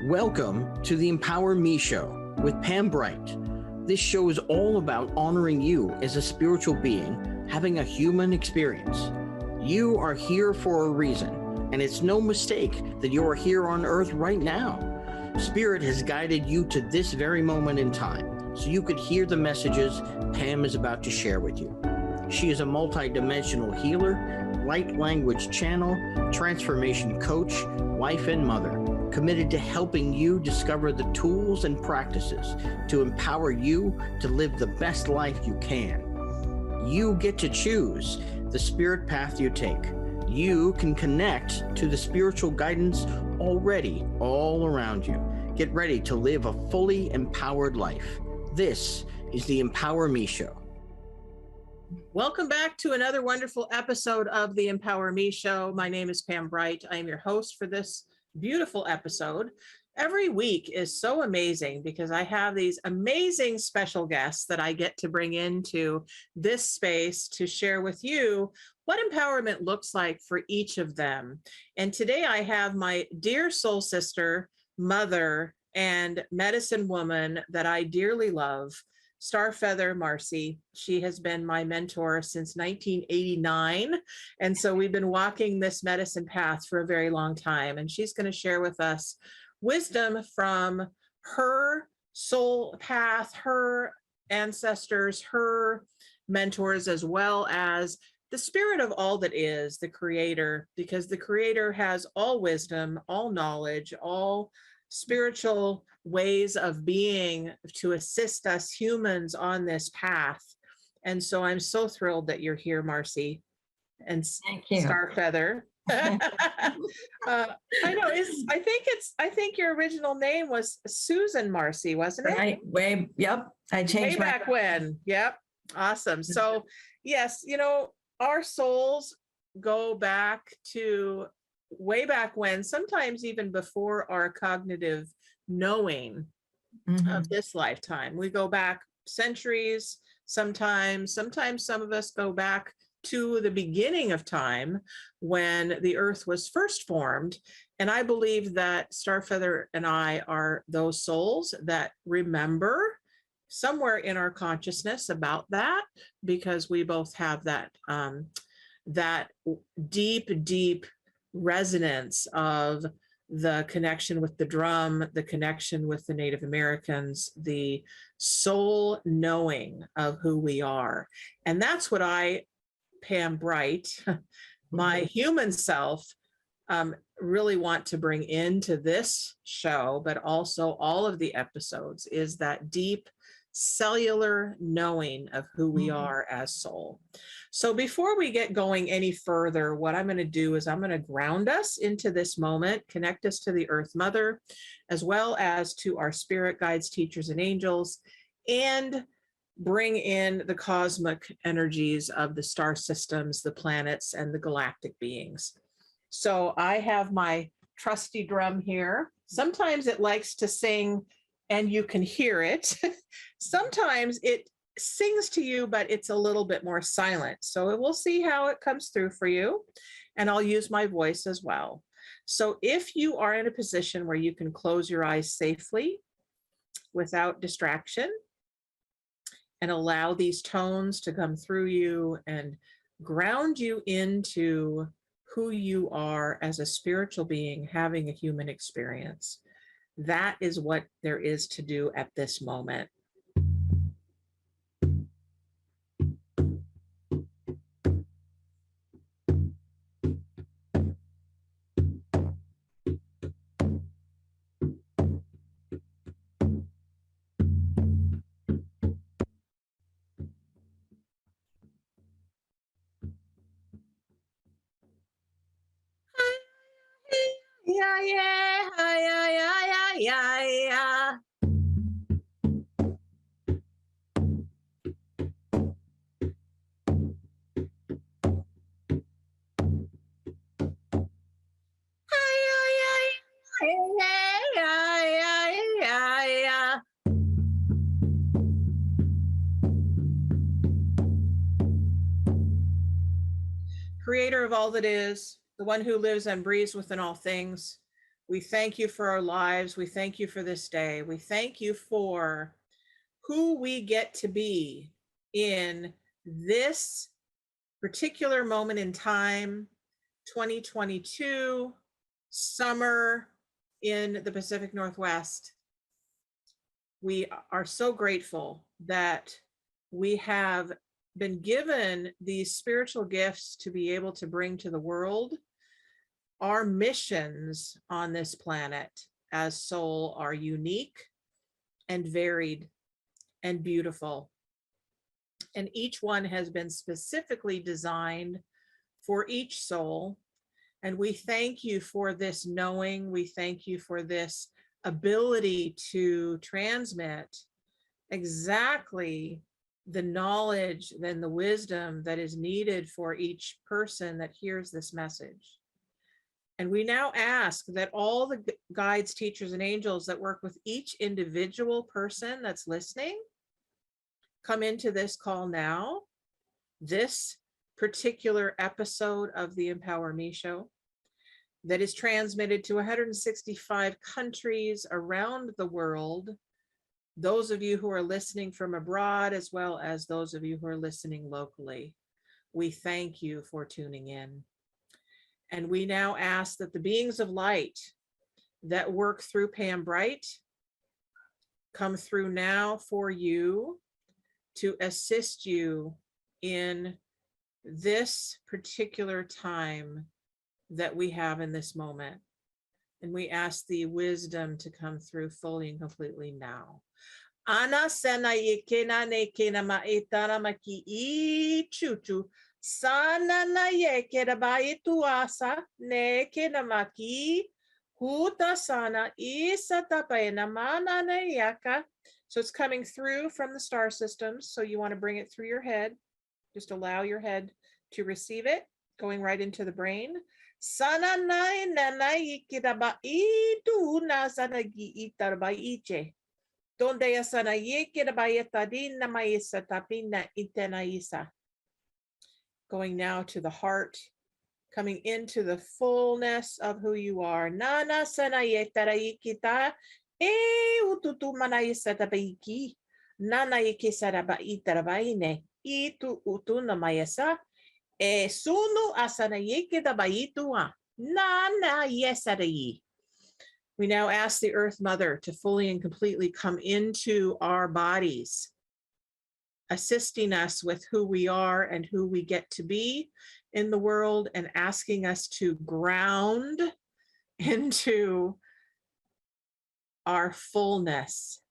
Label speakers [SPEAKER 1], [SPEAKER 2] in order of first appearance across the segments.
[SPEAKER 1] Welcome to the Empower Me Show with Pam Bright. This show is all about honoring you as a spiritual being having a human experience. You are here for a reason, and it's no mistake that you are here on Earth right now. Spirit has guided you to this very moment in time, so you could hear the messages Pam is about to share with you. She is a multidimensional healer, light language channel, transformation coach, wife and mother, committed to helping you discover the tools and practices to empower you to live the best life you can. You get to choose the spirit path you take. You can connect to the spiritual guidance already all around you. Get ready to live a fully empowered life. This is the Empower Me Show.
[SPEAKER 2] Welcome back to another wonderful episode of the Empower Me Show. My name is Pam Bright. I am your host for this beautiful episode. Every week is so amazing because I have these amazing special guests that I get to bring into this space to share with you what empowerment looks like for each of them. And today I have my dear soul sister, mother, and medicine woman that I dearly love, Starfeather Marcy. She has been my mentor since 1989. And so we've been walking this medicine path for a very long time. And she's going to share with us wisdom from her soul path, her ancestors, her mentors, as well as the spirit of all that is, the creator, because the creator has all wisdom, all knowledge, all spiritual ways of being to assist us humans on this path. And so I'm so thrilled that you're here, Marcy, and
[SPEAKER 3] Thank you.
[SPEAKER 2] Starfeather. I know I think your original name was Susan Marcy, wasn't it?
[SPEAKER 3] Right. Yep. I changed
[SPEAKER 2] way back when. Yep. Awesome. So yes, our souls go back to way back when, sometimes even before our cognitive knowing of this lifetime. We go back centuries, sometimes some of us go back to the beginning of time when the earth was first formed. And I believe that Starfeather and I are those souls that remember somewhere in our consciousness about that, because we both have that deep resonance of the connection with the drum, the connection with the Native Americans, the soul knowing of who we are. And that's what I, Pam Bright, my human self, really want to bring into this show, but also all of the episodes, is that deep cellular knowing of who we are as soul. So before we get going any further, what I'm going to do is I'm going to ground us into this moment, connect us to the Earth Mother, as well as to our spirit guides, teachers, and angels, and bring in the cosmic energies of the star systems, the planets, and the galactic beings. So I have my trusty drum here. Sometimes it likes to sing and you can hear it. Sometimes it sings to you, but it's a little bit more silent. So we'll see how it comes through for you. And I'll use my voice as well. So if you are in a position where you can close your eyes safely without distraction and allow these tones to come through you and ground you into who you are as a spiritual being having a human experience. That is what there is to do at this moment. Yeah. Creator of all that is, the one who lives and breathes within all things, We thank you for our lives. We thank you for this day. We thank you for who we get to be in this particular moment in time, 2022, summer in the Pacific Northwest. We are so grateful that we have been given these spiritual gifts to be able to bring to the world. Our missions on this planet as soul are unique and varied and beautiful. And each one has been specifically designed for each soul. And we thank you for this knowing. We thank you for this ability to transmit exactly the knowledge and the wisdom that is needed for each person that hears this message. And we now ask that all the guides, teachers, and angels that work with each individual person that's listening come into this call now, this particular episode of the Empower Me Show that is transmitted to 165 countries around the world. Those of you who are listening from abroad, as well as those of you who are listening locally, we thank you for tuning in. And we now ask that the beings of light that work through Pam Bright come through now for you to assist you in this particular time that we have in this moment. And we ask the wisdom to come through fully and completely now. Ana sena yekena nekena maetara maki I chuchu. Sana na yekera baitu asa nekena maki huta sana isa tapena mana na yaka. So it's coming through from the star systems. So you want to bring it through your head. Just allow your head to receive it, going right into the brain. Sana na na yekera baitu na sana gi itar baiche. Donde ya sana yekera baita dina maisa tapina itena isa. Going now to the heart, coming into the fullness of who you are. Nana sana yetara yikita e ututu manaisa tabaiki. Nana yikisara baitara baine. Itu utuna mayasa. E sunu asana yekita baitua. Nana yesara. We now ask the Earth Mother to fully and completely come into our bodies, assisting us with who we are and who we get to be in the world, and asking us to ground into our fullness,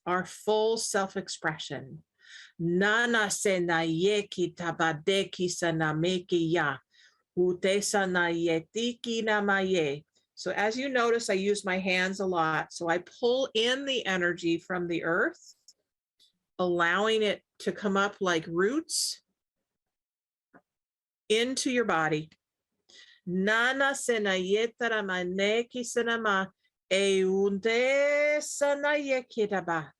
[SPEAKER 2] our full self-expression. Nana sena yeki tabadeki sanameki ya, utesa na yetiki namaye. So as you notice, I use my hands a lot. So I pull in the energy from the earth, allowing it to come up like roots into your body. Nana sena yetara maneki senama eunde sana yekitaba.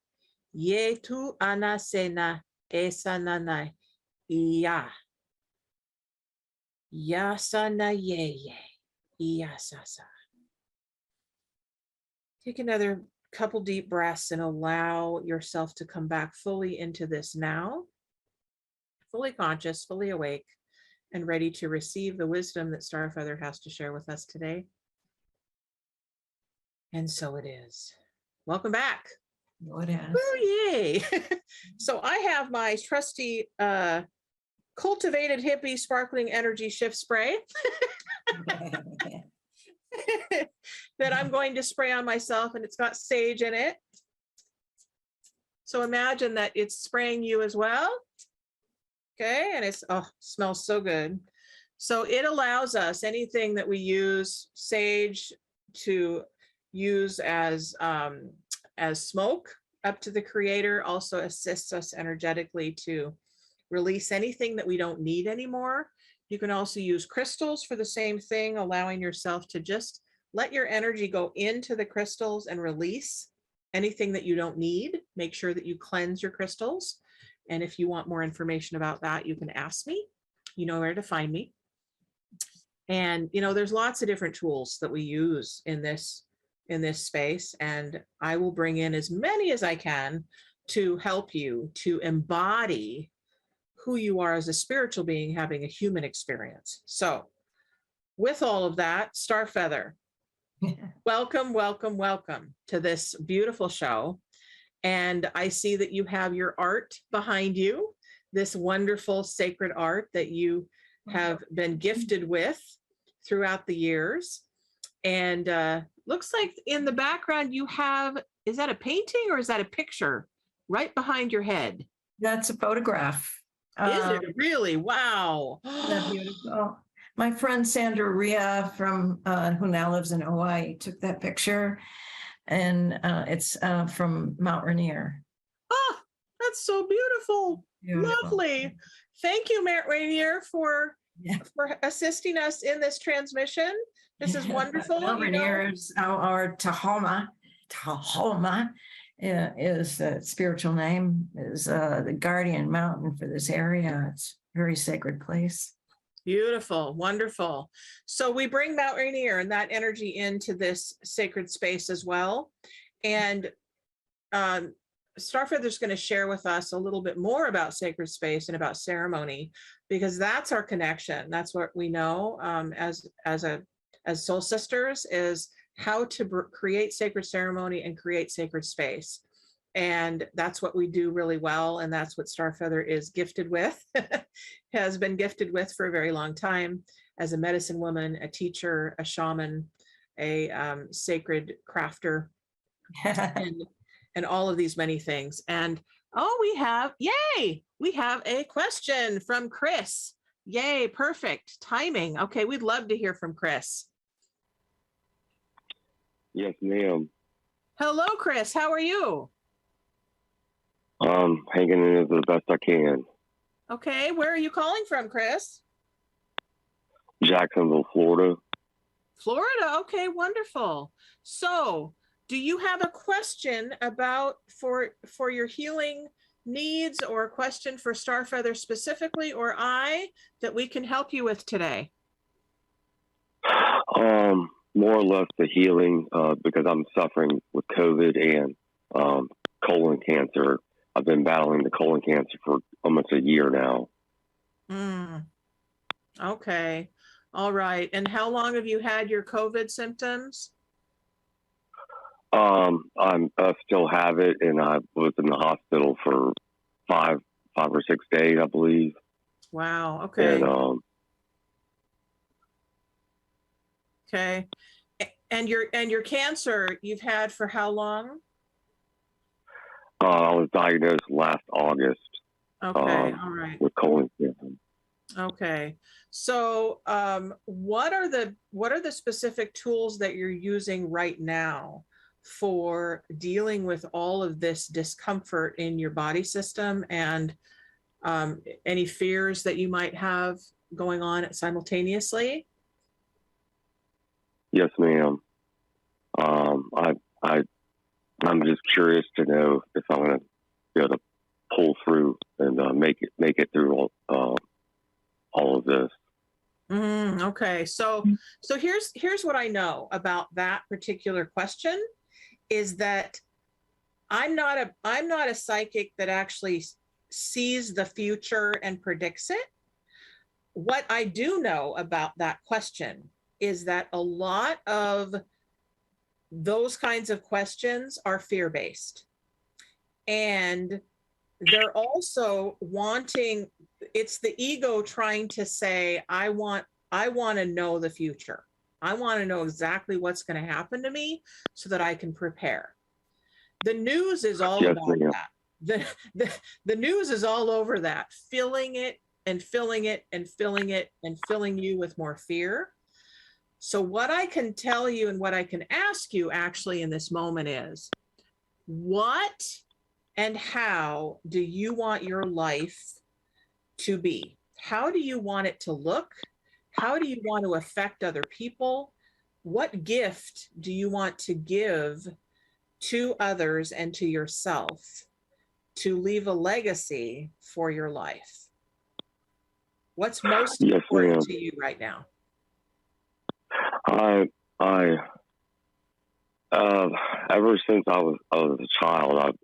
[SPEAKER 2] Yetu ana sena esanana ya. Yasana yeye. Yasasa. Take another couple deep breaths and allow yourself to come back fully into this now, fully conscious, fully awake, and ready to receive the wisdom that Starfeather has to share with us today. And so it is. Welcome back.
[SPEAKER 3] What is?
[SPEAKER 2] Woo, yay. So I have my trusty cultivated hippie sparkling energy shift spray that I'm going to spray on myself, and it's got sage in it. So imagine that it's spraying you as well. Okay, and it's, oh, smells so good. So it allows us anything that we use sage to use as smoke up to the creator, also assists us energetically to release anything that we don't need anymore. You can also use crystals for the same thing, allowing yourself to just let your energy go into the crystals and release anything that you don't need. Make sure that you cleanse your crystals. And if you want more information about that, you can ask me. You know where to find me. And, there's lots of different tools that we use in this space. And I will bring in as many as I can to help you to embody who you are as a spiritual being having a human experience. So with all of that, Starfeather, welcome, welcome, welcome to this beautiful show. And I see that you have your art behind you, this wonderful sacred art that you have been gifted with throughout the years. And looks like in the background you have, is that a painting or is that a picture right behind your head?
[SPEAKER 3] That's a photograph.
[SPEAKER 2] Is it really? Wow.
[SPEAKER 3] Isn't that beautiful? My friend Sandra Rhea from who now lives in Hawaii took that picture, and it's from Mount Rainier.
[SPEAKER 2] Oh, that's so beautiful.
[SPEAKER 3] Beautiful.
[SPEAKER 2] Lovely. Thank you, Mount Rainier, for assisting us in this transmission. This is wonderful.
[SPEAKER 3] Mount Rainier is our Tahoma. Tahoma is the spiritual name, is the guardian mountain for this area. It's a very sacred place.
[SPEAKER 2] Beautiful, wonderful. So we bring Mount Rainier and that energy into this sacred space as well. And Starfeather's going to share with us a little bit more about sacred space and about ceremony, because that's our connection. That's what we know as soul sisters, is how to create sacred ceremony and create sacred space. And that's what we do really well. And that's what Starfeather is gifted with, has been gifted with for a very long time as a medicine woman, a teacher, a shaman, a sacred crafter, and all of these many things. And we have a question from Chris. Yay, perfect timing. Okay, we'd love to hear from Chris.
[SPEAKER 4] Yes, ma'am.
[SPEAKER 2] Hello, Chris. How are you?
[SPEAKER 4] Hanging in as the best I can.
[SPEAKER 2] Okay, where are you calling from, Chris?
[SPEAKER 4] Jacksonville, Florida.
[SPEAKER 2] Florida. Okay, wonderful. So, do you have a question about for your healing needs, or a question for Starfeather specifically, or that we can help you with today?
[SPEAKER 4] More or less the healing, because I'm suffering with COVID and colon cancer. I've been battling the colon cancer for almost a year now.
[SPEAKER 2] Okay. All right. And how long have you had your COVID symptoms?
[SPEAKER 4] I still have it, and I was in the hospital for five or 6 days, I believe.
[SPEAKER 2] Wow. Okay.
[SPEAKER 4] And,
[SPEAKER 2] okay. And your cancer you've had for how long?
[SPEAKER 4] I was diagnosed last August.
[SPEAKER 2] Okay. All right.
[SPEAKER 4] With colon cancer.
[SPEAKER 2] Okay. So, what are the specific tools that you're using right now for dealing with all of this discomfort in your body system, and any fears that you might have going on simultaneously?
[SPEAKER 4] Yes, ma'am. I'm just curious to know if I'm going to be able to pull through and make it through all of this.
[SPEAKER 2] Okay, so here's what I know about that particular question, is that I'm not a psychic that actually sees the future and predicts it. What I do know about that question is that a lot of those kinds of questions are fear-based. And they're also wanting, it's the ego trying to say, I want to know the future. I want to know exactly what's going to happen to me so that I can prepare. The news is all about that. The news is all over that, filling it and filling it and filling it and filling you with more fear. So what I can tell you and what I can ask you actually in this moment is, what and how do you want your life to be? How do you want it to look? How do you want to affect other people? What gift do you want to give to others and to yourself to leave a legacy for your life? What's most important to you right now?
[SPEAKER 4] I ever since I was a child,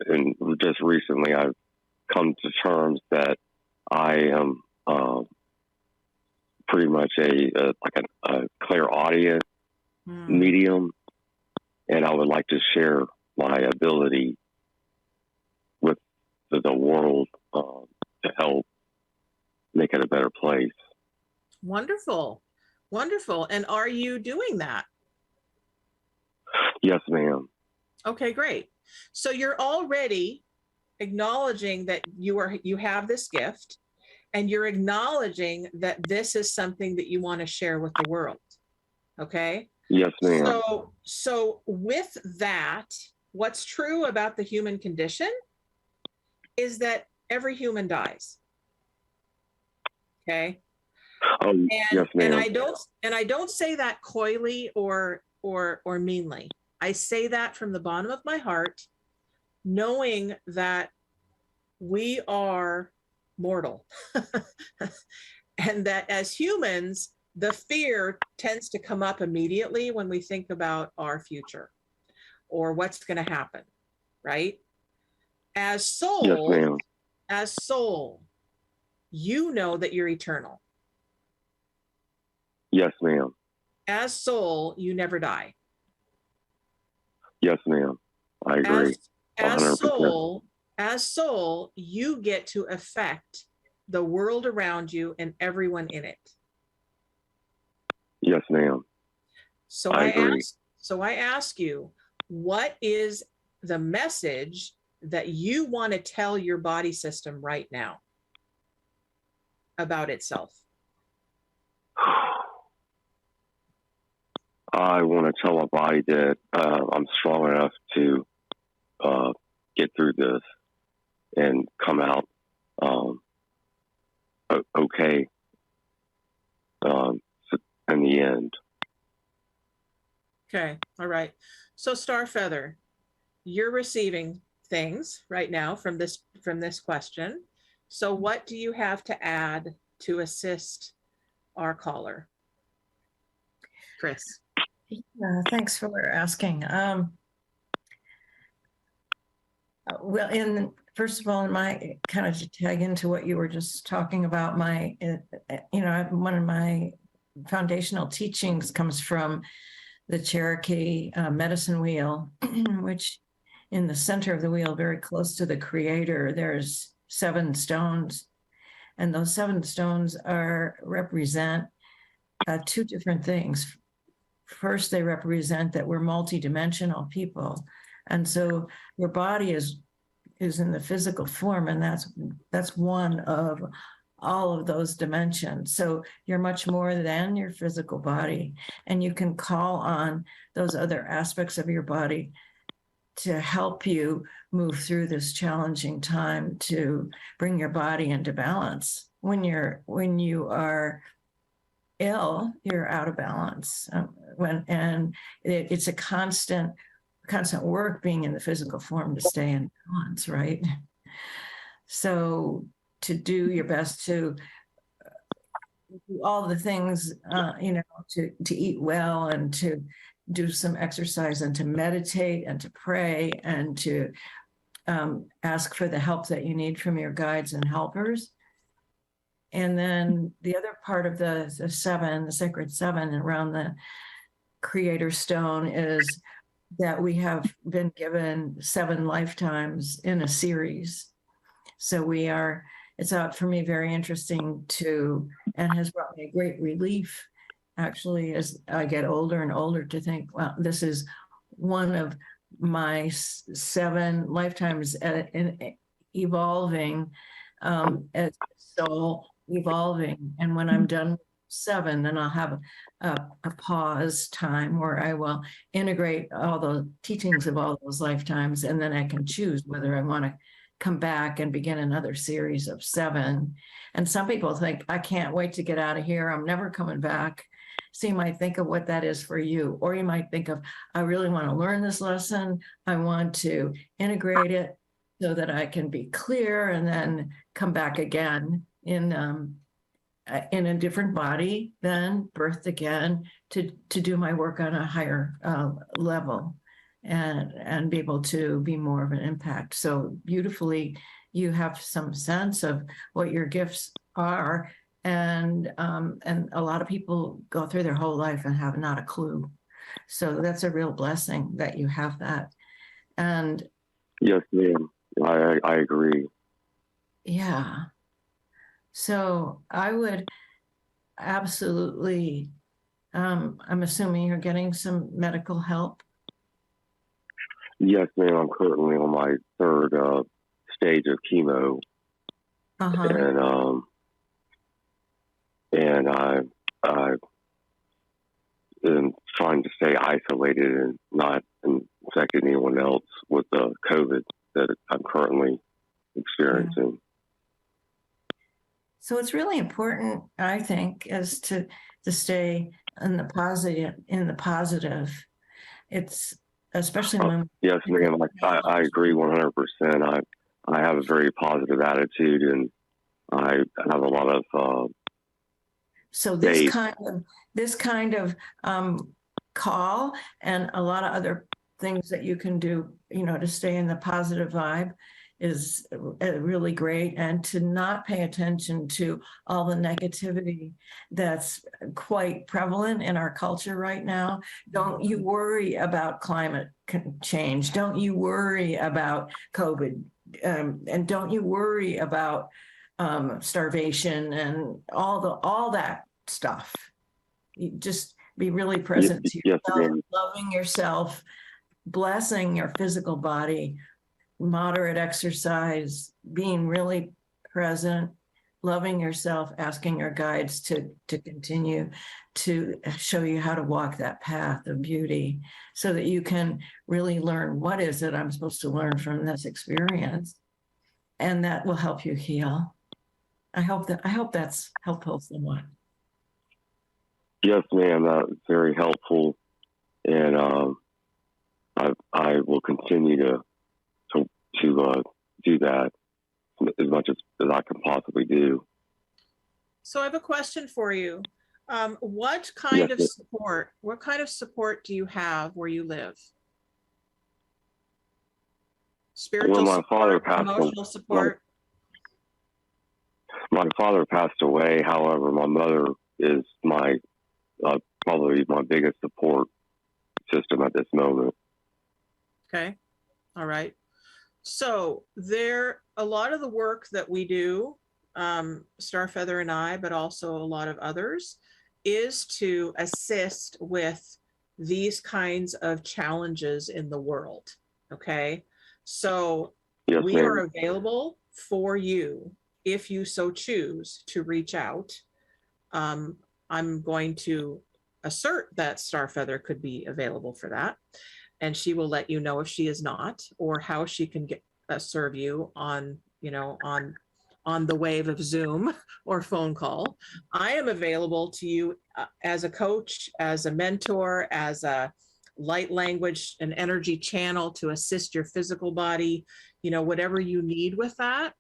[SPEAKER 4] and just recently I've come to terms that I am pretty much a clairaudient medium, and I would like to share my ability with the world to help make it a better place.
[SPEAKER 2] Wonderful. Wonderful. And are you doing that?
[SPEAKER 4] Yes, ma'am.
[SPEAKER 2] Okay, great. So you're already acknowledging that you have this gift, and you're acknowledging that this is something that you want to share with the world. Okay?
[SPEAKER 4] Yes, ma'am.
[SPEAKER 2] So with that, what's true about the human condition is that every human dies. Okay?
[SPEAKER 4] Yes, ma'am.
[SPEAKER 2] And I don't say that coyly or meanly. I say that from the bottom of my heart, knowing that we are mortal. And that as humans, the fear tends to come up immediately when we think about our future or what's going to happen, right? As soul,
[SPEAKER 4] yes, ma'am.
[SPEAKER 2] As soul, you know that you're eternal.
[SPEAKER 4] Yes, ma'am.
[SPEAKER 2] As soul, you never die.
[SPEAKER 4] Yes, ma'am. I agree.
[SPEAKER 2] As soul, you get to affect the world around you and everyone in it.
[SPEAKER 4] Yes, ma'am.
[SPEAKER 2] So I ask you, what is the message that you want to tell your body system right now about itself?
[SPEAKER 4] I want to tell my body that I'm strong enough to get through this and come out okay in the end.
[SPEAKER 2] Okay. All right. So Starfeather, you're receiving things right now from this question. So what do you have to add to assist our caller? Chris.
[SPEAKER 3] Thanks for asking. Well, first of all, in my kind of to tag into what you were just talking about, one of my foundational teachings comes from the Cherokee medicine wheel, which in the center of the wheel, very close to the creator, there's 7 stones. And those 7 stones represent 2 different things. First, they represent that we're multidimensional people. And so your body is in the physical form, and that's one of all of those dimensions. So you're much more than your physical body, and you can call on those other aspects of your body to help you move through this challenging time, to bring your body into balance. When you are ill, you're out of balance. It's a constant work being in the physical form to stay in balance, right? So to do your best to do all the things, to eat well and to do some exercise and to meditate and to pray and to ask for the help that you need from your guides and helpers. And then the other part of the 7, the sacred 7 around the creator stone is that we have been given 7 lifetimes in a series. So it's out for me very interesting and has brought me a great relief, actually, as I get older and older, to think, well, this is one of my 7 lifetimes in evolving as soul evolving. And when I'm done with 7, then I'll have a pause time where I will integrate all the teachings of all those lifetimes, and then I can choose whether I want to come back and begin another series of 7. And some people think, I can't wait to get out of here, I'm never coming back. So you might think of what that is for you, or you might think of, I really want to learn this lesson, I want to integrate it so that I can be clear and then come back again in in a different body, then birthed again to do my work on a higher level and be able to be more of an impact. So beautifully, you have some sense of what your gifts are. And a lot of people go through their whole life and have not a clue. So that's a real blessing that you have that. And
[SPEAKER 4] yes, ma'am. I agree.
[SPEAKER 3] yeah. So I would absolutely, I'm assuming you're getting some medical help.
[SPEAKER 4] Yes, ma'am. I'm currently on my third stage of chemo, and I am trying to stay isolated and not infect anyone else with the COVID that I'm currently experiencing.
[SPEAKER 3] So it's really important, I think, is to stay in the positive. It's especially when
[SPEAKER 4] yes, ma'am. I agree 100%. I have a very positive attitude, and I have a lot of
[SPEAKER 3] so this kind of call and a lot of other things that you can do, to stay in the positive vibe is really great, and to not pay attention to all the negativity that's quite prevalent in our culture right now. Don't you worry about climate change. Don't you worry about COVID, and don't you worry about starvation and all that stuff. You just be really present to yourself, loving yourself, blessing your physical body, moderate exercise, being really present, loving yourself, asking your guides to continue to show you how to walk that path of beauty so that you can really learn what is it I'm supposed to learn from this experience. And that will help you heal. I hope that's helpful somewhat.
[SPEAKER 4] Yes, ma'am. That's very helpful. And I will continue to do that as much as I can possibly do.
[SPEAKER 2] So I have a question for you. What kind of support do you have where you live? Spiritual support, emotional support?
[SPEAKER 4] My father passed away. However, my mother is probably my biggest support system at this moment.
[SPEAKER 2] Okay. All right. So a lot of the work that we do, Starfeather and I, but also a lot of others, is to assist with these kinds of challenges in the world. Okay. So
[SPEAKER 4] yes,
[SPEAKER 2] we
[SPEAKER 4] ma'am.
[SPEAKER 2] are available for you if you so choose to reach out. I'm going to assert that Starfeather could be available for that. And she will let you know if she is not, or how she can serve you on the wave of Zoom or phone call. I am available to you as a coach, as a mentor, as a light language and energy channel to assist your physical body, whatever you need with that.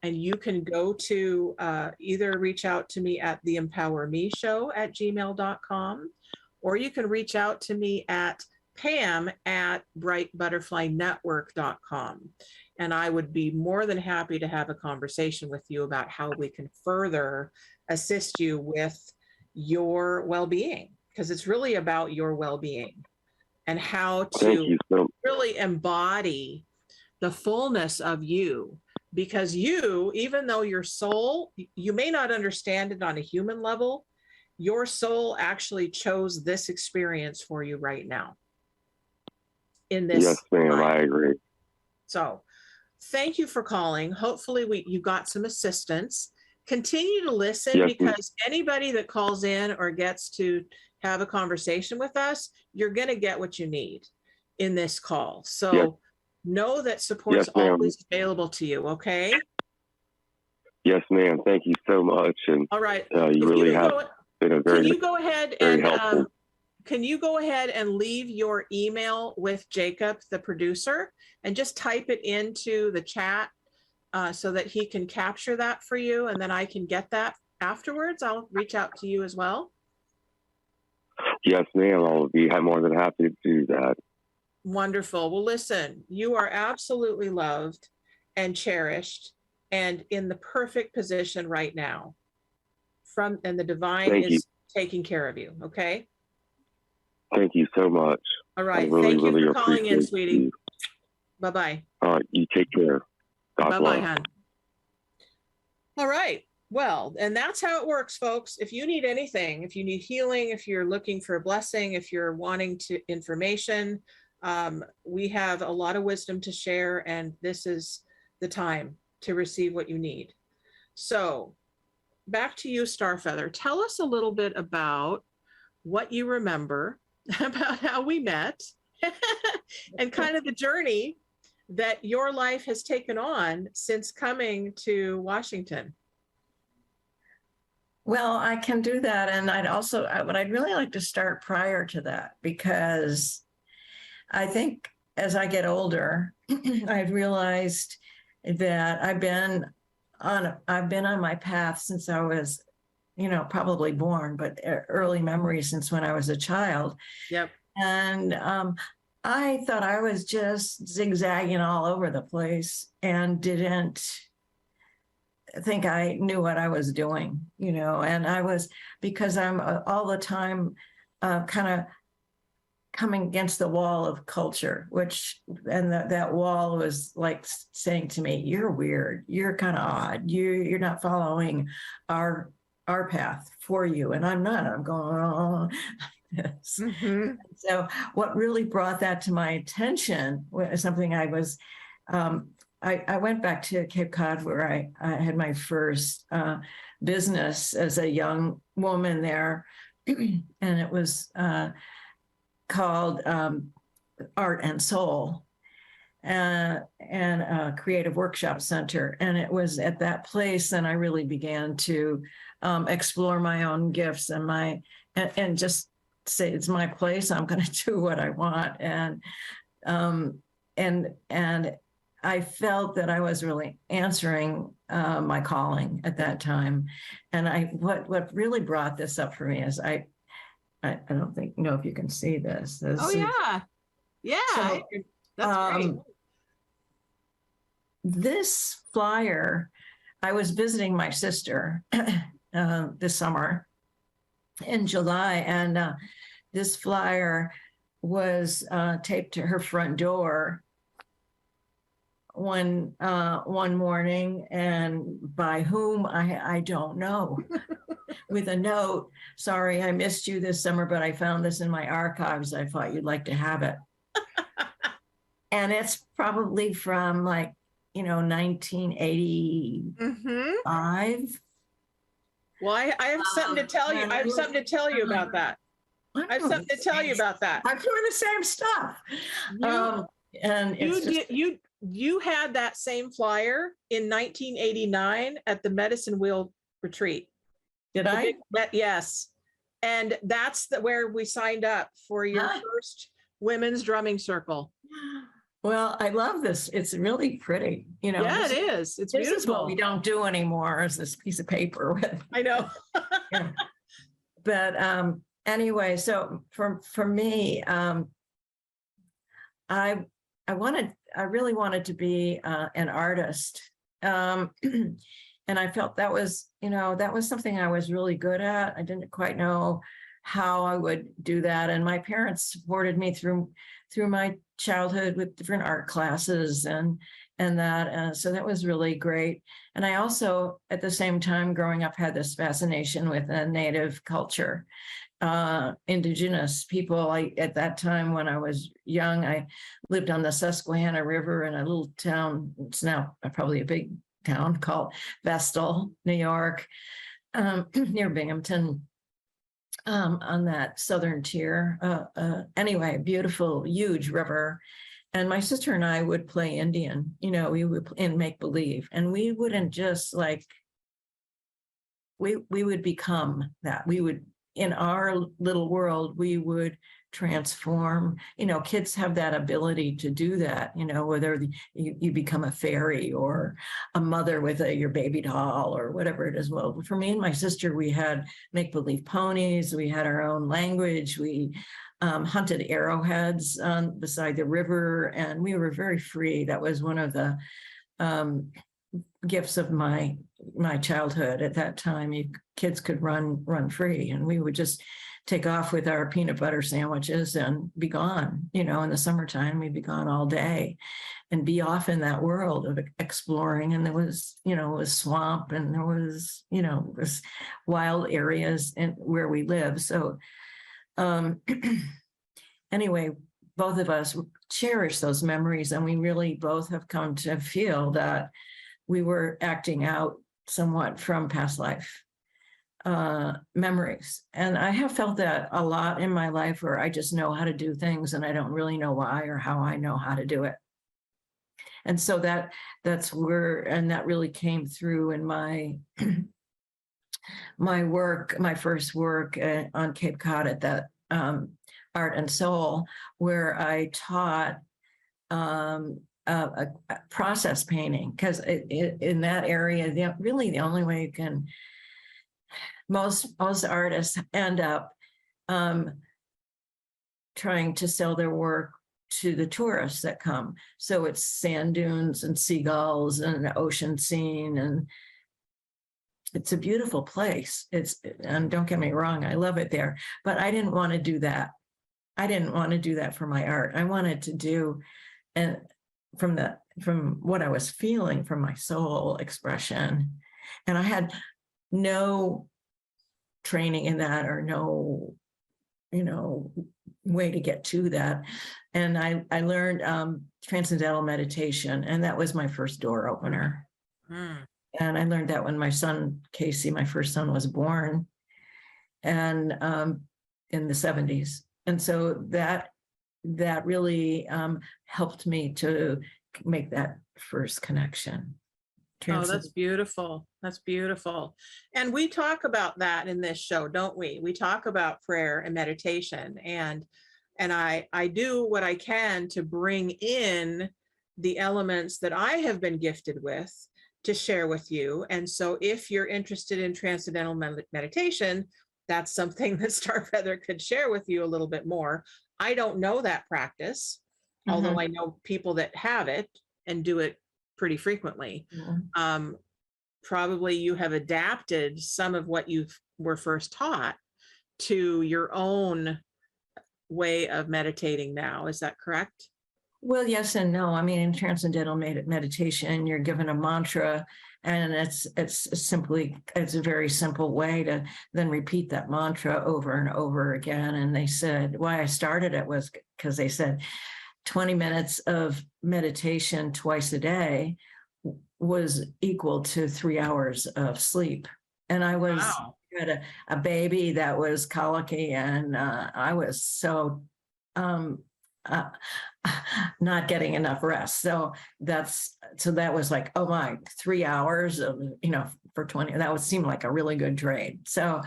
[SPEAKER 2] And you can go to either reach out to me at theempowermeshow@gmail.com, or you can reach out to me at pam@brightbutterflynetwork.com. And I would be more than happy to have a conversation with you about how we can further assist you with your well-being, because it's really about your well-being and how to really embody the fullness of you. Because you, even though your soul, you may not understand it on a human level, your soul actually chose this experience for you right now. In this
[SPEAKER 4] yes, ma'am,
[SPEAKER 2] time.
[SPEAKER 4] I agree.
[SPEAKER 2] So thank you for calling. Hopefully you got some assistance. Continue to listen, because anybody that calls in or gets to have a conversation with us, you're going to get what you need in this call. So know that support's always available to you. Okay.
[SPEAKER 4] Yes, ma'am. Thank you so much. And
[SPEAKER 2] all right.
[SPEAKER 4] You really have been a very,
[SPEAKER 2] can you go ahead
[SPEAKER 4] very
[SPEAKER 2] and
[SPEAKER 4] helpful.
[SPEAKER 2] Can you go ahead and leave your email with Jacob, the producer, and just type it into the chat so that he can capture that for you, and then I can get that afterwards, I'll reach out to you as well.
[SPEAKER 4] Yes, ma'am. I'll be more than happy to do that.
[SPEAKER 2] Wonderful. Well, listen, you are absolutely loved and cherished and in the perfect position right now. And the divine
[SPEAKER 4] Thank you.
[SPEAKER 2] is taking care of you. Okay.
[SPEAKER 4] Thank you so much.
[SPEAKER 2] All right.
[SPEAKER 4] I really,
[SPEAKER 2] Thank you
[SPEAKER 4] really
[SPEAKER 2] for calling in,
[SPEAKER 4] appreciate
[SPEAKER 2] sweetie.
[SPEAKER 4] you.
[SPEAKER 2] Bye-bye.
[SPEAKER 4] All right. You take care. God
[SPEAKER 2] Bye-bye,
[SPEAKER 4] bless.
[SPEAKER 2] hon. All right. Well, and that's how it works, folks. If you need anything, if you need healing, if you're looking for a blessing, if you're wanting to information, we have a lot of wisdom to share, and this is the time to receive what you need. So back to you, Starfeather. Tell us a little bit about what you remember about how we met and kind of the journey that your life has taken on since coming to Washington.
[SPEAKER 3] Well, I can do that. And but I'd really like to start prior to that, because I think as I get older, I've realized that I've been on my path since I was, probably born, but early memories since when I was a child.
[SPEAKER 2] Yep.
[SPEAKER 3] And I thought I was just zigzagging all over the place and didn't think I knew what I was doing, and because I'm all the time kind of coming against the wall of culture, that wall was like saying to me, "You're weird, you're kind of odd, you're not following our path for you," and I'm not. I'm going on. Yes.
[SPEAKER 2] Mm-hmm.
[SPEAKER 3] So what really brought that to my attention was something I was, I went back to Cape Cod, where I had my first business as a young woman there. And it was called Art and Soul, and a creative workshop center. And it was at that place that I really began to explore my own gifts and just say, it's my place. I'm going to do what I want. And I felt that I was really answering my calling at that time. And what really brought this up for me is I don't know if you can see this.
[SPEAKER 2] Yeah.
[SPEAKER 3] So,
[SPEAKER 2] that's great.
[SPEAKER 3] This flyer, I was visiting my sister this summer in July, and this flyer was taped to her front door one morning, and by whom I don't know, with a note: "Sorry, I missed you this summer, but I found this in my archives. I thought you'd like to have it." And it's probably from 1985.
[SPEAKER 2] Well, I have something to tell you. I have something to tell you about that. I have something to tell you about that.
[SPEAKER 3] I'm doing the same stuff. And
[SPEAKER 2] you had that same flyer in 1989 at the Medicine Wheel retreat.
[SPEAKER 3] Did I?
[SPEAKER 2] Yes. And that's where we signed up for your first women's drumming circle.
[SPEAKER 3] Well, I love this. It's really pretty.
[SPEAKER 2] Yeah, it is. It's beautiful.
[SPEAKER 3] This is what we don't do anymore, is this piece of paper with.
[SPEAKER 2] I know.
[SPEAKER 3] Yeah. But anyway, so for me, I really wanted to be an artist. And I felt that was something I was really good at. I didn't quite know how I would do that. And my parents supported me through my childhood with different art classes and that. So that was really great. And I also, at the same time, growing up, had this fascination with a Native culture, indigenous people. At that time, when I was young, I lived on the Susquehanna River in a little town. It's now probably a big town called Vestal, New York, near Binghamton, on that southern tier. Anyway, beautiful, huge river. And my sister and I would play Indian, we would in make believe, and we wouldn't just we would become that. We would in our little world, we would transform. Kids have that ability to do that, whether you become a fairy or a mother with your baby doll or whatever it is. Well, for me and my sister, we had make-believe ponies, we had our own language, we hunted arrowheads beside the river, and we were very free. That was one of the gifts of my childhood. At that time, kids could run free, and we would just take off with our peanut butter sandwiches and be gone. In the summertime, we'd be gone all day and be off in that world of exploring. And there was, it was swamp, and there was, this wild areas where we live. So anyway, both of us cherish those memories, and we really both have come to feel that we were acting out somewhat from past life memories. And I have felt that a lot in my life, where I just know how to do things and I don't really know why or how I know how to do it. And so that's where, and that really came through in my work, my first work on Cape Cod at that Art and Soul, where I taught a process painting, because in that area, really the only way you can, most artists end up trying to sell their work to the tourists that come. So it's sand dunes and seagulls and an ocean scene, and it's a beautiful place. And don't get me wrong, I love it there, but I didn't want to do that. I didn't want to do that for my art. I wanted to do, and from what I was feeling, from my soul expression. And I had no training in that, or no, way to get to that. And I learned transcendental meditation, and that was my first door opener. And I learned that when my son, Casey, my first son, was born, and in the 70s. And so that really helped me to make that first connection.
[SPEAKER 2] Oh, that's beautiful. That's beautiful. And we talk about that in this show, don't we? We talk about prayer and meditation, and I do what I can to bring in the elements that I have been gifted with to share with you. And so if you're interested in transcendental meditation, that's something that Starfeather could share with you a little bit more. I don't know that practice, although I know people that have it and do it pretty frequently. Probably you have adapted some of what you were first taught to your own way of meditating now. Is that correct?
[SPEAKER 3] Well, yes and no. I mean, in transcendental meditation, you're given a mantra, and it's a very simple way to then repeat that mantra over and over again. And they said, why I started it was because they said 20 minutes of meditation twice a day was equal to 3 hours of sleep. And I was had a baby that was colicky, and I was so not getting enough rest. So that was like, oh my, 3 hours of, for 20, that would seem like a really good trade. So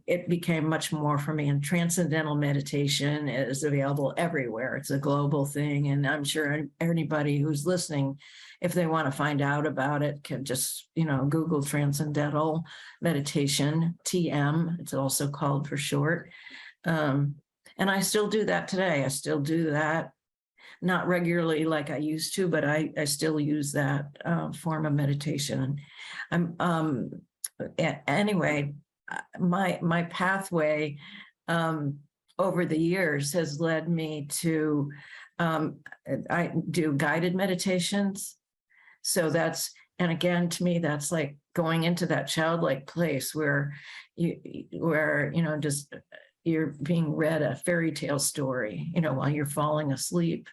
[SPEAKER 3] it became much more for me. And transcendental meditation is available everywhere. It's a global thing. And I'm sure anybody who's listening, if they want to find out about it, can just, Google transcendental meditation, TM, it's also called for short. And I still do that today. I still do that, not regularly like I used to, but I still use that form of meditation. Anyway, my pathway over the years has led me to, I do guided meditations. So and again, to me, that's like going into that childlike place where just you're being read a fairy tale story, while you're falling asleep,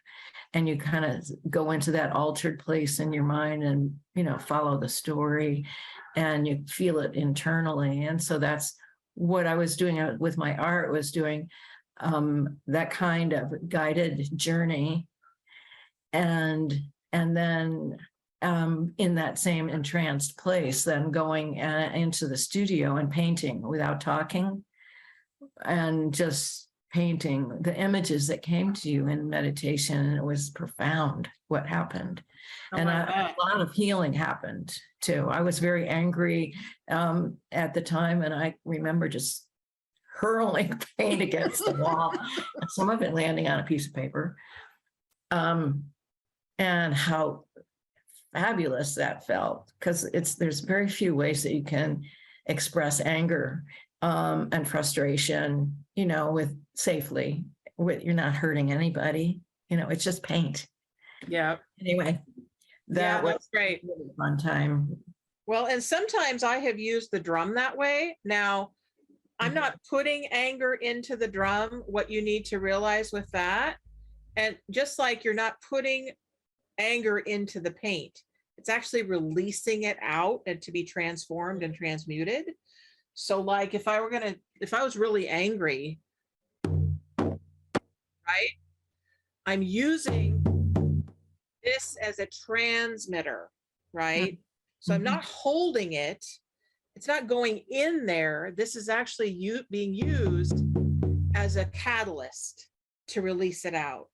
[SPEAKER 3] and you kind of go into that altered place in your mind and, follow the story, and you feel it internally. And so that's what I was doing with my art, was doing that kind of guided journey. And then in that same entranced place, then going into the studio and painting without talking. and just painting the images that came to you in meditation. And it was profound what happened. And a lot of healing happened too. I was very angry at the time. And I remember just hurling paint against the wall, some of it landing on a piece of paper. And how fabulous that felt, because there's very few ways that you can express anger and frustration, with safely, you're not hurting anybody, it's just paint.
[SPEAKER 2] Yeah.
[SPEAKER 3] Anyway, that was
[SPEAKER 2] great.
[SPEAKER 3] a really fun time.
[SPEAKER 2] Well, and sometimes I have used the drum that way. Now, I'm not putting anger into the drum. What you need to realize with that, and just like you're not putting anger into the paint, it's actually releasing it out and to be transformed and transmuted. So like if I was really angry, right? I'm using this as a transmitter, right? So I'm not holding it. It's not going in there. This is actually being used as a catalyst to release it out.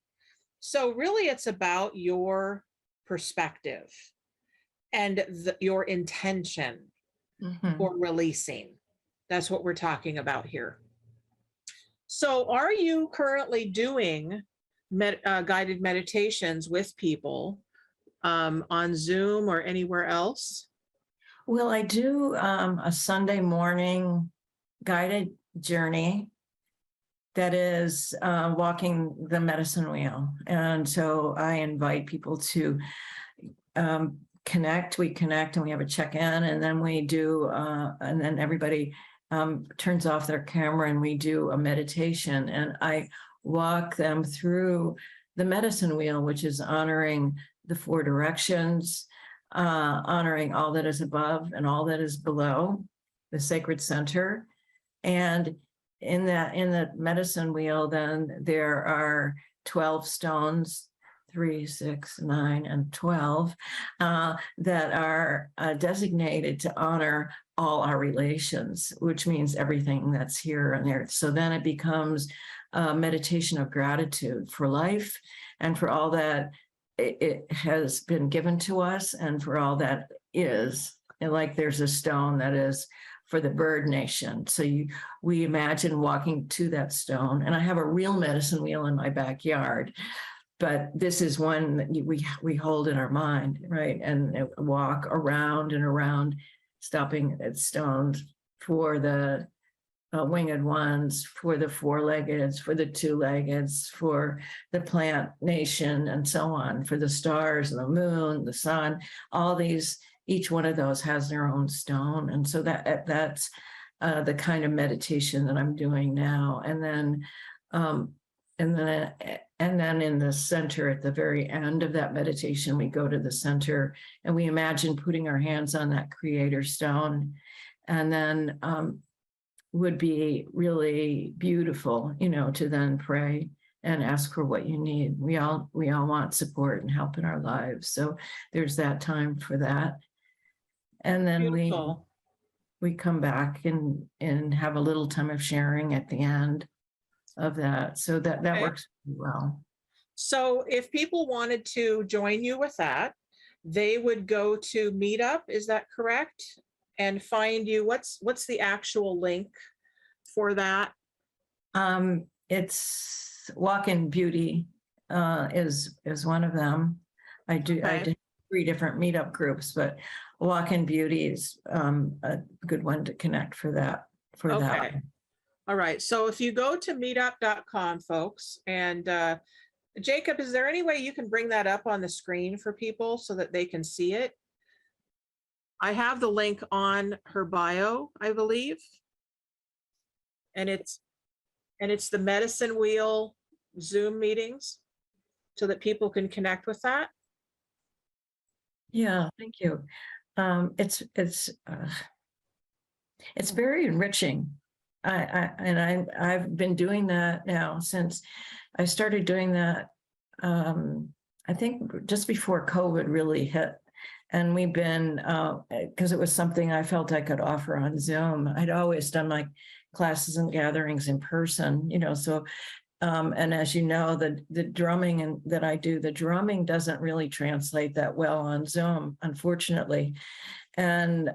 [SPEAKER 2] So really it's about your perspective and your intention for releasing. That's what we're talking about here. So are you currently doing guided meditations with people on Zoom or anywhere else?
[SPEAKER 3] Well, I do a Sunday morning guided journey that is walking the medicine wheel. And so I invite people to connect. We connect and we have a check-in, and then we do, and then everybody turns off their camera and we do a meditation. And I walk them through the medicine wheel, which is honoring the four directions, honoring all that is above and all that is below, the sacred center. And in the medicine wheel, then there are 12 stones, 3, 6, 9, and 12, that are designated to honor all our relations, which means everything that's here and there. So then it becomes a meditation of gratitude for life and for all that it has been given to us and for all that is. And like there's a stone that is for the bird nation. So we imagine walking to that stone. And I have a real medicine wheel in my backyard, but this is one that we hold in our mind, right? And walk around and around, stopping at stones for the winged ones, for the four-leggeds, for the two-leggeds, for the plant nation, and so on, for the stars, the moon, the sun, all these. Each one of those has their own stone. And so that's the kind of meditation that I'm doing now. And then in the center, at the very end of that meditation, we go to the center and we imagine putting our hands on that creator stone. And then would be really beautiful, to then pray and ask for what you need. We all want support and help in our lives. So there's that time for that. And then we come back and have a little time of sharing at the end of that. So that works well.
[SPEAKER 2] So if people wanted to join you with that, they would go to Meetup, is that correct? And find you. What's the actual link for that?
[SPEAKER 3] It's Walk in Beauty is one of them. I did 3 different meetup groups, but Walk in Beauty is a good one to connect for that. That.
[SPEAKER 2] All right. So if you go to meetup.com, folks, and Jacob, is there any way you can bring that up on the screen for people so that they can see it? I have the link on her bio, I believe. And it's the Medicine Wheel Zoom meetings so that people can connect with that.
[SPEAKER 3] Yeah, thank you. It's very enriching. I've been doing that now since I started doing that. I think just before COVID really hit, and we've been because it was something I felt I could offer on Zoom. I'd always done my classes and gatherings in person, so and as you know, the drumming that I do, the drumming doesn't really translate that well on Zoom, unfortunately. And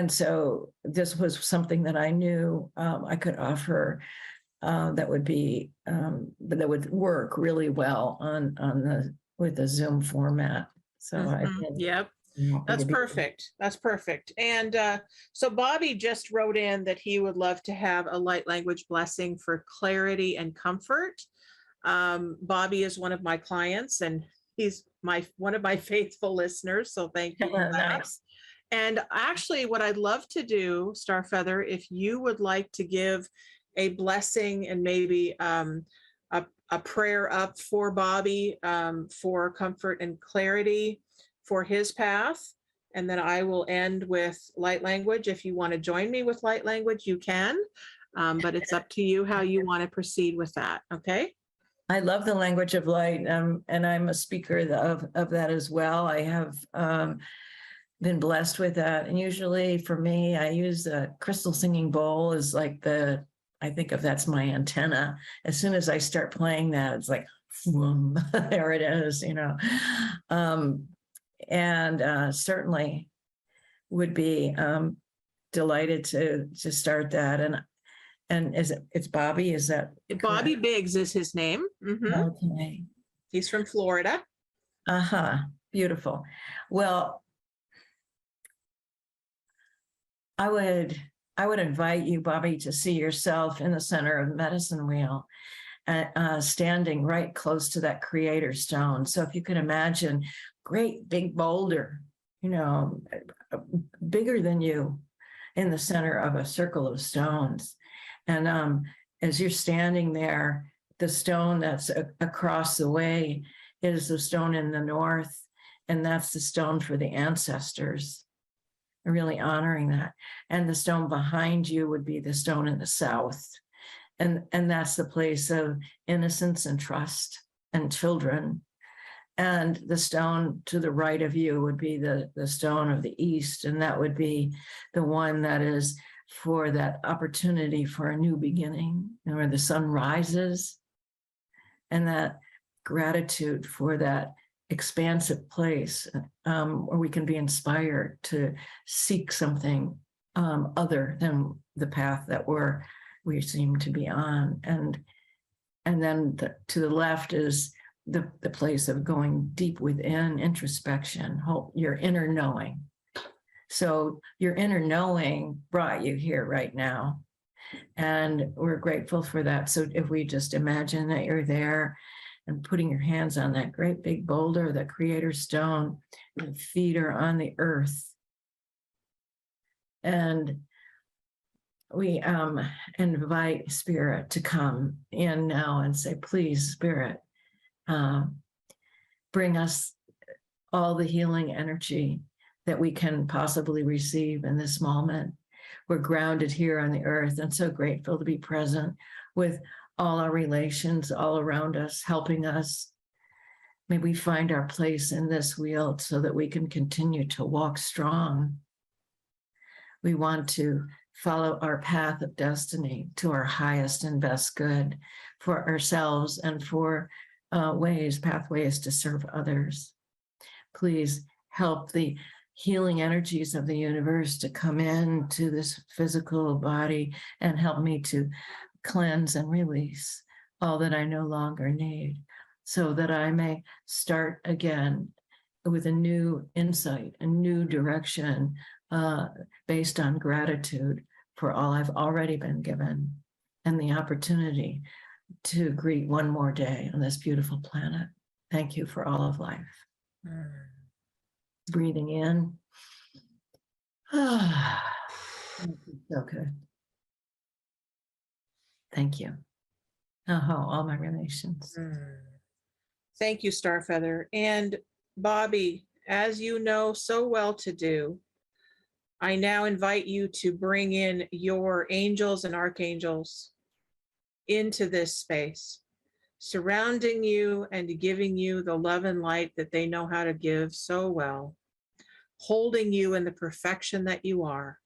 [SPEAKER 3] so this was something that I knew I could offer that would work really well with the Zoom format. So I think,
[SPEAKER 2] Yep. That's perfect. That's perfect. And so Bobby just wrote in that he would love to have a light language blessing for clarity and comfort. Bobby is one of my clients, and he's one of my faithful listeners. So thank you for that.
[SPEAKER 3] Nice.
[SPEAKER 2] And actually, what I'd love to do, Starfeather, if you would like to give a blessing and maybe a prayer up for Bobby for comfort and clarity for his path. And then I will end with light language. If you want to join me with light language, you can, but it's up to you how you want to proceed with that. Okay.
[SPEAKER 3] I love the language of light, and I'm a speaker of that as well. I have been blessed with that. And usually for me, I use a crystal singing bowl as like I think of that's my antenna. As soon as I start playing that, it's like, whoom, there it is, and certainly would be delighted to start that. And it's Bobby, is that
[SPEAKER 2] Bobby Biggs is his name.
[SPEAKER 3] Okay.
[SPEAKER 2] He's from Florida.
[SPEAKER 3] Beautiful. Well, I would invite you, Bobby, to see yourself in the center of the medicine wheel, standing right close to that creator stone. So if you can imagine, great big boulder, bigger than you, in the center of a circle of stones. And as you're standing there, the stone that's across the way is the stone in the north, and that's the stone for the ancestors. Really honoring that. And the stone behind you would be the stone in the south. And that's the place of innocence and trust and children. And the stone to the right of you would be the stone of the east. And that would be the one that is for that opportunity for a new beginning, where the sun rises, and that gratitude for that expansive place where we can be inspired to seek something other than the path that we seem to be on. And then to the left is the place of going deep within, introspection, your inner knowing. So your inner knowing brought you here right now. And we're grateful for that. So if we just imagine that you're there and putting your hands on that great big boulder, the creator stone, your feet are on the earth. And we invite Spirit to come in now and say, please, Spirit, bring us all the healing energy that we can possibly receive in this moment. We're grounded here on the earth and so grateful to be present with all our relations all around us, helping us. May we find our place in this wheel so that we can continue to walk strong. We want to follow our path of destiny to our highest and best good for ourselves and for pathways to serve others. Please help the healing energies of the universe to come into this physical body and help me to cleanse and release all that I no longer need, so that I may start again with a new insight, a new direction, based on gratitude for all I've already been given and the opportunity to greet one more day on this beautiful planet. Thank you for all of life. Breathing in. So good. Thank you. All my relations.
[SPEAKER 2] Thank you, Starfeather. And Bobby, as you know so well to do, I now invite you to bring in your angels and archangels into this space, surrounding you and giving you the love and light that they know how to give so well, holding you in the perfection that you are.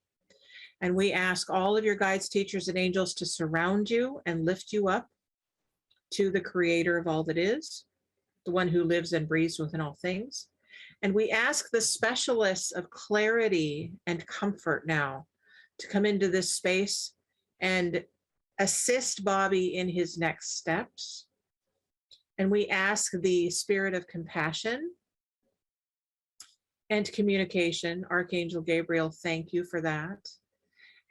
[SPEAKER 2] And we ask all of your guides, teachers, and angels to surround you and lift you up to the creator of all that is, the one who lives and breathes within all things. And we ask the specialists of clarity and comfort now to come into this space and assist Bobby in his next steps. And we ask the spirit of compassion and communication, Archangel Gabriel, thank you for that.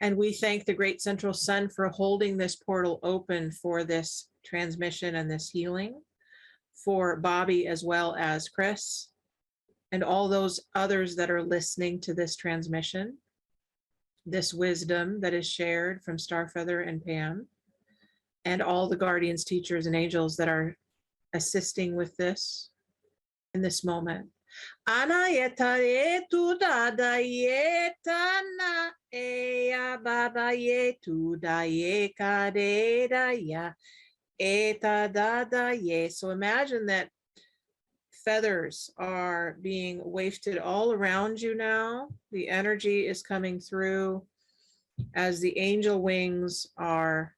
[SPEAKER 2] And we thank the great central sun for holding this portal open for this transmission and this healing for Bobby as well as Chris and all those others that are listening to this transmission, this wisdom that is shared from Starfeather and Pam, and all the guardians, teachers, and angels that are assisting with this in this moment. Ana yetare tu dada yetana eya baba yetu da ye kadeda ya eta dada ye. So imagine that feathers are being wafted all around you now. The energy is coming through as the angel wings are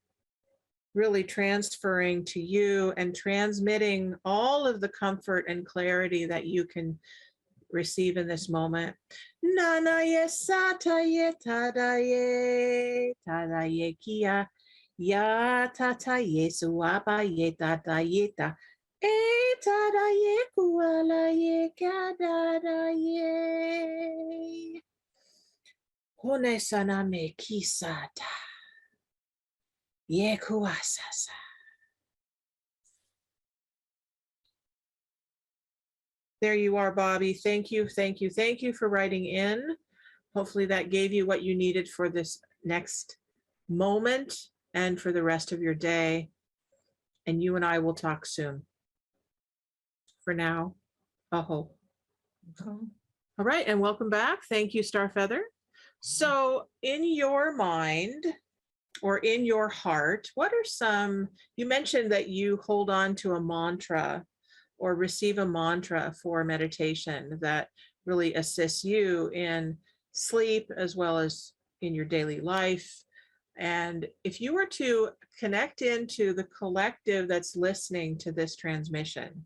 [SPEAKER 2] really transferring to you and transmitting all of the comfort and clarity that you can receive in this moment. Nana yesata yetada ye tada ye kia ya tata yesu apa ye tata yeta e tada ye kuala ye kadada ye hone sana me kisata. There you are, Bobby. Thank you, thank you, thank you for writing in. Hopefully that gave you what you needed for this next moment and for the rest of your day. And you and I will talk soon. For now, aho. All right, and welcome back. Thank you, Starfeather. So in your mind, or in your heart, what are some, you mentioned that you hold on to a mantra or receive a mantra for meditation that really assists you in sleep as well as in your daily life. And if you were to connect into the collective that's listening to this transmission,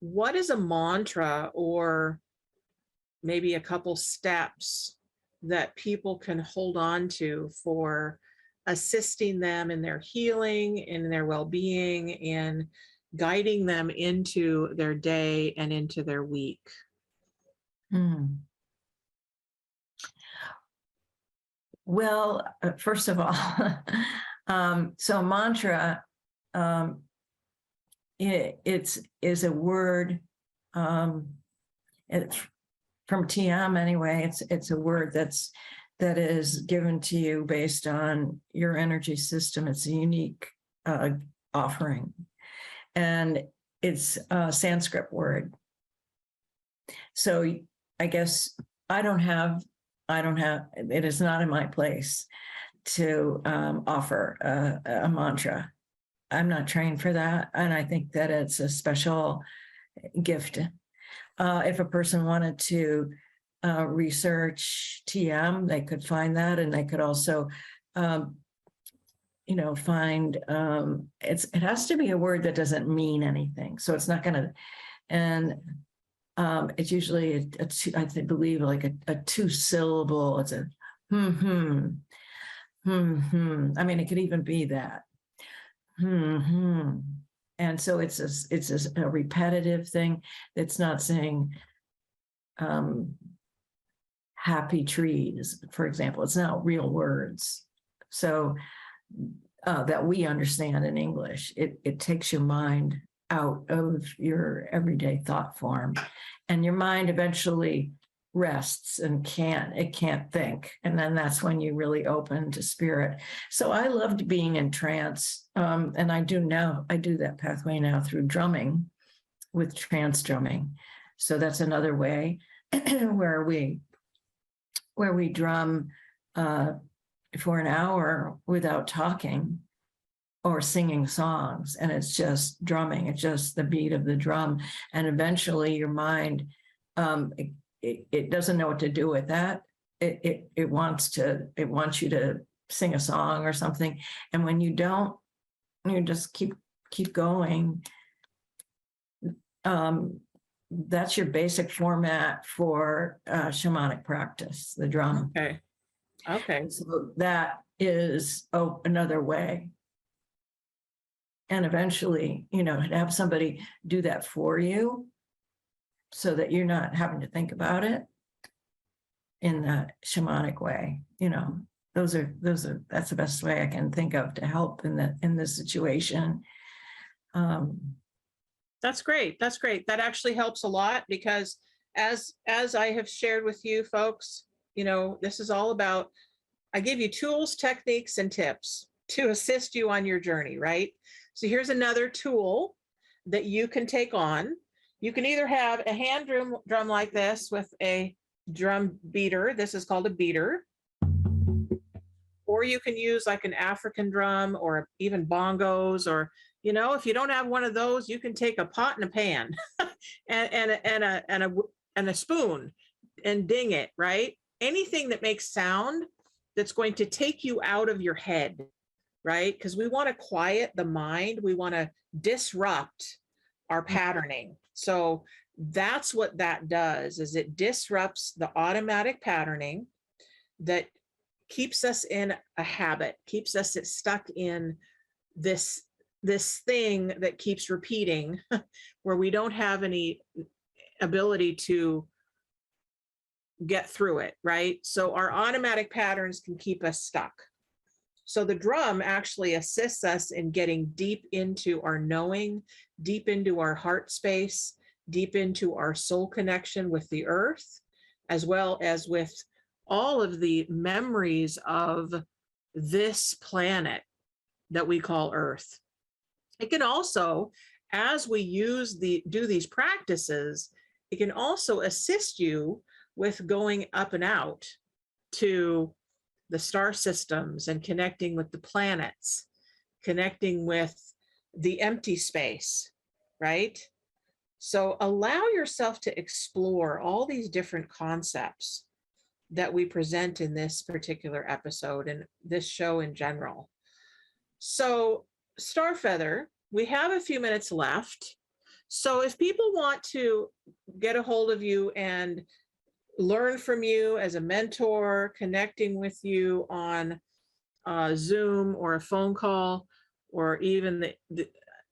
[SPEAKER 2] what is a mantra or maybe a couple steps that people can hold on to for assisting them in their healing, in their well-being, in guiding them into their day and into their week?
[SPEAKER 3] Well, first of all, so mantra, it is a word, it's from TM anyway, it's a word that is given to you based on your energy system. It's a unique offering, and it's a Sanskrit word. So I guess I don't have, it is not in my place to offer a mantra. I'm not trained for that. And I think that it's a special gift. If a person wanted to research TM, they could find that, and they could also, find, it has to be a word that doesn't mean anything. So it's not going to, and it's usually I believe like a 2-syllable. It's a I mean, it could even be that. And so it's a repetitive thing. It's not saying happy trees, for example. It's not real words. So that we understand in English, it takes your mind out of your everyday thought form, and your mind eventually rests and can't think. And then that's when you really open to spirit. So I loved being in trance. And I do that pathway now through drumming, with trance drumming. So that's another way where we drum for an hour without talking or singing songs. And it's just drumming. It's just the beat of the drum. And eventually your mind, it doesn't know what to do with that. it wants you to sing a song or something. And when you don't, you just keep going. That's your basic format for shamanic practice, the drum.
[SPEAKER 2] Okay.
[SPEAKER 3] So that is another way. And eventually, to have somebody do that for you so that you're not having to think about it in the shamanic way, that's the best way I can think of to help in this situation.
[SPEAKER 2] That's great. That actually helps a lot, because as I have shared with you folks, this is all about, I give you tools, techniques, and tips to assist you on your journey, right? So here's another tool that you can take on. You can either have a hand drum like this with a drum beater. This is called a beater. Or you can use like an African drum, or even bongos, or, if you don't have one of those, you can take a pot and a pan and a spoon and ding it, right? Anything that makes sound that's going to take you out of your head, right? Because we want to quiet the mind. We want to disrupt our patterning. So that's what that does, is it disrupts the automatic patterning that keeps us in a habit, keeps us stuck in this thing that keeps repeating, where we don't have any ability to get through it, right? So our automatic patterns can keep us stuck. So the drum actually assists us in getting deep into our knowing, deep into our heart space, deep into our soul connection with the earth, as well as with all of the memories of this planet that we call Earth. It can also, as we do these practices, it can also assist you with going up and out to the star systems and connecting with the planets, connecting with the empty space, right? So allow yourself to explore all these different concepts that we present in this particular episode and this show in general. So Starfeather, we have a few minutes left. So if people want to get a hold of you and learn from you as a mentor, connecting with you on Zoom or a phone call, or even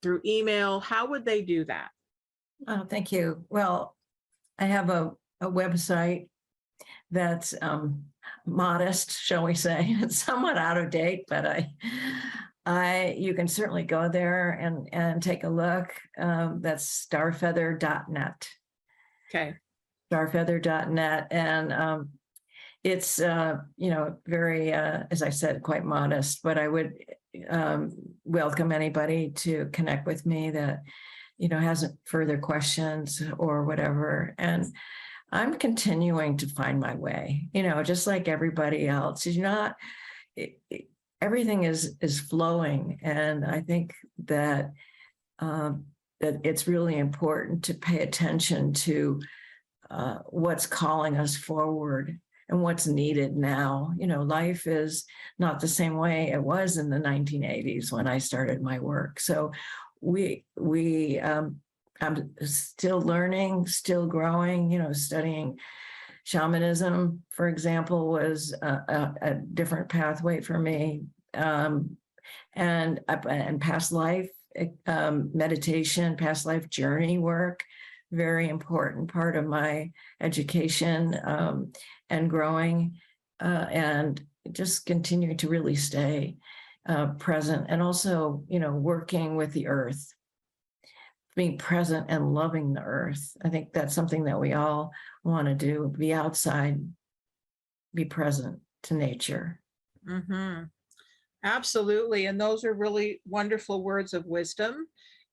[SPEAKER 2] through email, how would they do that?
[SPEAKER 3] Oh, thank you. Well, I have a website that's modest, shall we say. It's somewhat out of date, but you can certainly go there and take a look. That's starfeather.net.
[SPEAKER 2] Okay.
[SPEAKER 3] Starfeather.net. And it's, very, as I said, quite modest, but I would welcome anybody to connect with me that, has further questions or whatever. And I'm continuing to find my way, just like everybody else. Everything is flowing. And I think that that it's really important to pay attention to what's calling us forward and what's needed now. Life is not the same way it was in the 1980s when I started my work. So I'm still learning, still growing, studying shamanism, for example, was a different pathway for me. And past life meditation, past life journey work, very important part of my education and growing, and just continue to really stay present, and also, working with the earth, being present and loving the earth. I think that's something that we all want to do, be outside, be present to nature.
[SPEAKER 2] Mm-hmm. Absolutely. And those are really wonderful words of wisdom.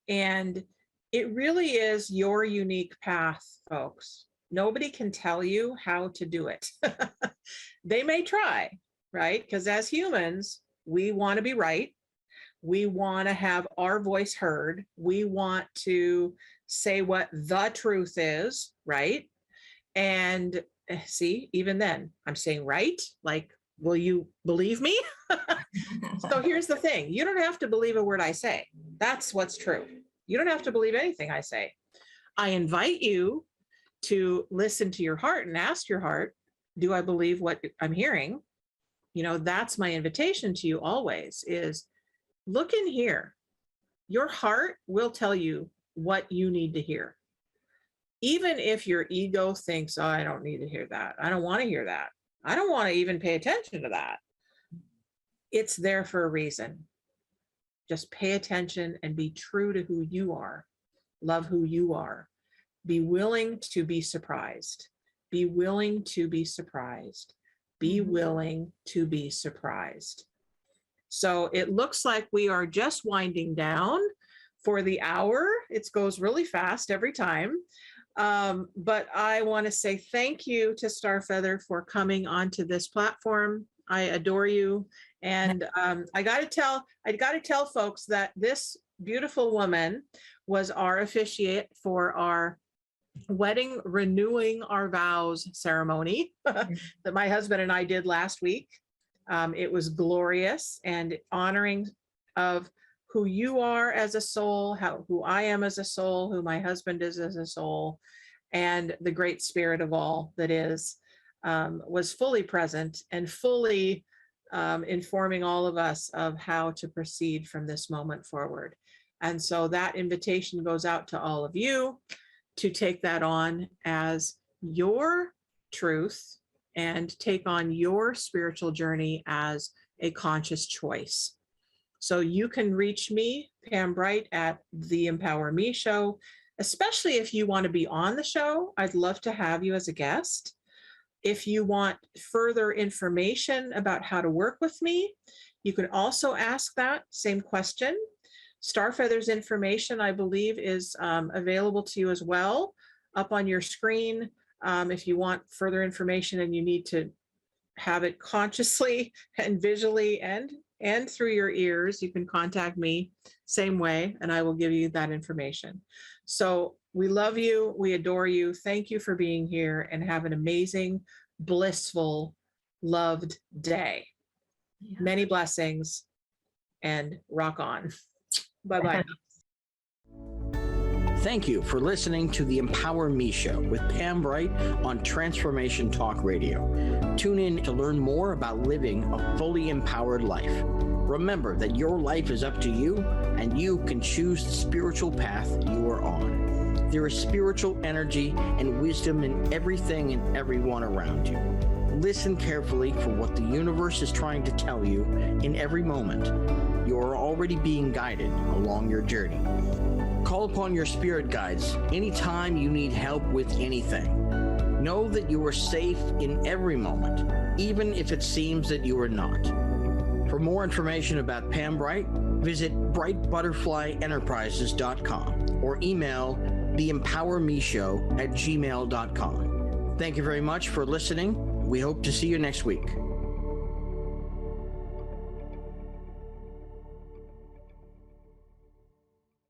[SPEAKER 2] And it really is your unique path, folks. Nobody can tell you how to do it. They may try, right? Because as humans, we want to be right. We want to have our voice heard. We want to say what the truth is, right? And see, even then, I'm saying right, like, will you believe me? So here's the thing. You don't have to believe a word I say. That's what's true. You don't have to believe anything I say. I invite you to listen to your heart and ask your heart, do I believe what I'm hearing? You know, that's my invitation to you always is look in here. Your heart will tell you what you need to hear. Even if your ego thinks, oh, I don't need to hear that. I don't want to hear that. I don't want to even pay attention to that. It's there for a reason. Just pay attention and be true to who you are. Love who you are. Be willing to be surprised. Be willing to be surprised. Be willing to be surprised. So it looks like we are just winding down for the hour. It goes really fast every time. But I want to say thank you to Starfeather for coming onto this platform. I adore you. And I got to tell folks that this beautiful woman was our officiate for our wedding renewing our vows ceremony that my husband and I did last week. It was glorious and honoring of who you are as a soul, who I am as a soul, who my husband is as a soul, and the great spirit of all that is, was fully present and fully informing all of us of how to proceed from this moment forward. And so that invitation goes out to all of you to take that on as your truth and take on your spiritual journey as a conscious choice. So you can reach me, Pam Bright, at the Empower Me Show, especially if you want to be on the show. I'd love to have you as a guest. If you want further information about how to work with me, you can also ask that same question. Starfeather's information, I believe, is available to you as well up on your screen. If you want further information and you need to have it consciously and visually and through your ears, you can contact me same way, and I will give you that information. So we love you. We adore you. Thank you for being here, and have an amazing, blissful, loved day. Yeah. Many blessings, and rock on. Bye-bye.
[SPEAKER 1] Thank you for listening to the Empower Me Show with Pam Bright on Transformation Talk Radio. Tune in to learn more about living a fully empowered life. Remember that your life is up to you, and you can choose the spiritual path you are on. There is spiritual energy and wisdom in everything and everyone around you. Listen carefully for what the universe is trying to tell you in every moment. You are already being guided along your journey. Call upon your spirit guides anytime you need help with anything. Know that you are safe in every moment, even if it seems that you are not. For more information about Pam Bright, visit brightbutterflyenterprises.com or email theempowermeshow@gmail.com. Thank you very much for listening. We hope to see you next week.